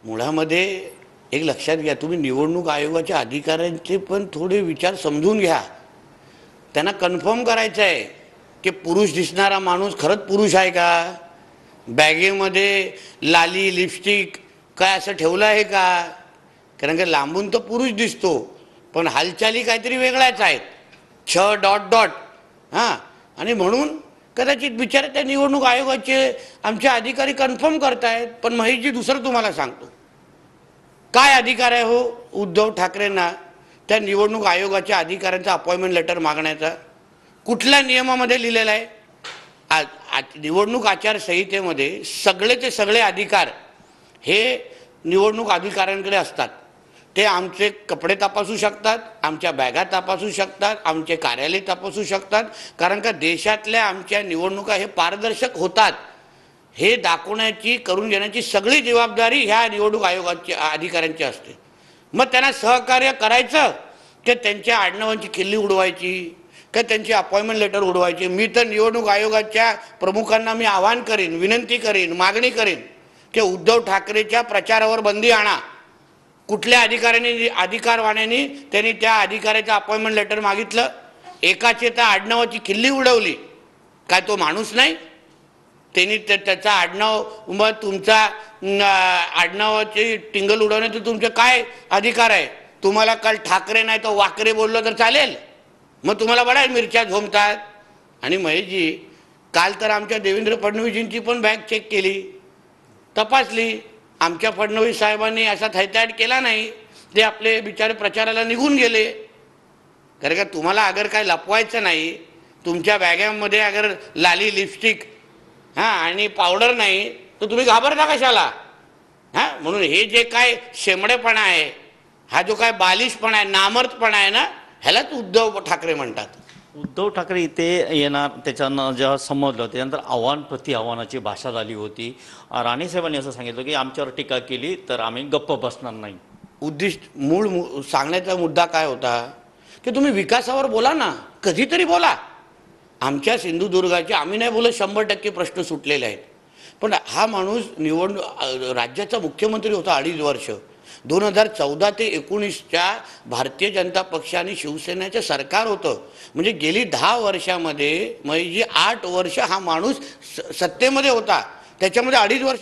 मुळामध्ये एक लक्षात घ्या, तुम्ही निवडणूक आयोगाच्या अधिकाऱ्यांचे पण थोडे विचार समजून घ्या. त्यांना कन्फर्म करायचं आहे की पुरुष दिसणारा माणूस खरंच पुरुष आहे का, बॅगेमध्ये लाली लिपस्टिक काय असं ठेवलं आहे का. कारण की लांबून तो पुरुष दिसतो पण हालचाली काहीतरी वेगळ्याच आहेत, डॉट डॉट. हां, आणि म्हणून कदाचित बिचारे त्या निवडणूक आयोगाचे आमचे अधिकारी कन्फर्म करतायत. पण महेशजी, दुसरं तुम्हाला सांगतो, काय अधिकार आहे हो उद्धव ठाकरेंना त्या निवडणूक आयोगाच्या अधिकाऱ्यांचा अपॉइंटमेंट लेटर मागण्याचा? कुठल्या नियमामध्ये लिहिलेलं आहे? निवडणूक आचारसंहितेमध्ये सगळेचे सगळे अधिकार हे निवडणूक अधिकाऱ्यांकडे असतात. ते आमचे कपडे तपासू शकतात, आमच्या बॅगा तपासू शकतात, आमचे कार्यालय तपासू शकतात. कारण का देशातल्या आमच्या निवडणुका हे पारदर्शक होतात हे दाखवण्याची, करून घेण्याची सगळी जबाबदारी ह्या निवडणूक आयोगाच्या अधिकाऱ्यांची असते. मग त्यांना सहकार्य करायचं की त्यांच्या आडनावांची खिल्ली उडवायची, का त्यांची अपॉइंटमेंट लेटर उडवायची? मी तर निवडणूक आयोगाच्या प्रमुखांना मी आवाहन करीन, विनंती करीन, मागणी करीन की उद्धव ठाकरेच्या प्रचारावर बंदी आणा. कुठल्या अधिकाऱ्यांनी, अधिकारवाण्याने त्यांनी त्या अधिकाऱ्याचं अपॉइंटमेंट लेटर मागितलं, एकाचे त्या आडनावाची खिल्ली उडवली, काय तो माणूस नाही? त्यांनी त्याचा आडनाव, मग तुमचा आडनावाची टिंगल उडवण्याचे तुमचे काय अधिकार आहे? तुम्हाला काल ठाकरे नाही तर वाकरे बोललो तर चालेल? मग तुम्हाला बऱ्याच मिरच्या झोमतात. आणि महेशजी, काल तर आमच्या देवेंद्र फडणवीसजींची पण बॅग चेक केली, तपासली. आमच्या फडणवीस साहेबांनी असा थैताट केला नाही, ते आपले बिचारे प्रचाराला निघून गेले. कारण का तुम्हाला अगर काय लपवायचं नाही, तुमच्या बॅगांमध्ये अगर लाली लिपस्टिक आणि पावडर नाही तर तुम्ही घाबरता कशाला? म्हणून हे जे काय शेमडेपणा आहे, हा जो काय बालिशपणा आहे, नामर्थपणा आहे ना, ह्यालाच उद्धव ठाकरे म्हणतात. उद्धव ठाकरे इथे येणार, त्याच्यानं जेव्हा समजलं त्यानंतर आव्हान प्रति आव्हानाची भाषा झाली होती. राणेसाहेबांनी असं सांगितलं की आमच्यावर टीका केली तर आम्ही गप्प बसणार नाही. मूळ सांगण्याचा मुद्दा काय होता की तुम्ही विकासावर बोला ना, कधीतरी बोला. आमच्या सिंधुदुर्गाचे आम्ही नाही बोलत 100% प्रश्न सुटलेले आहेत. पण हा माणूस राज्याचा मुख्यमंत्री होता 2.5 वर्ष. 2014 ते 19च्या भारतीय जनता पक्ष आणि शिवसेनेचं सरकार होतं. म्हणजे गेली 10 वर्षामध्ये म्हणजे 8 वर्ष हा माणूस सत्तेमध्ये होता. त्याच्यामध्ये 2.5 वर्ष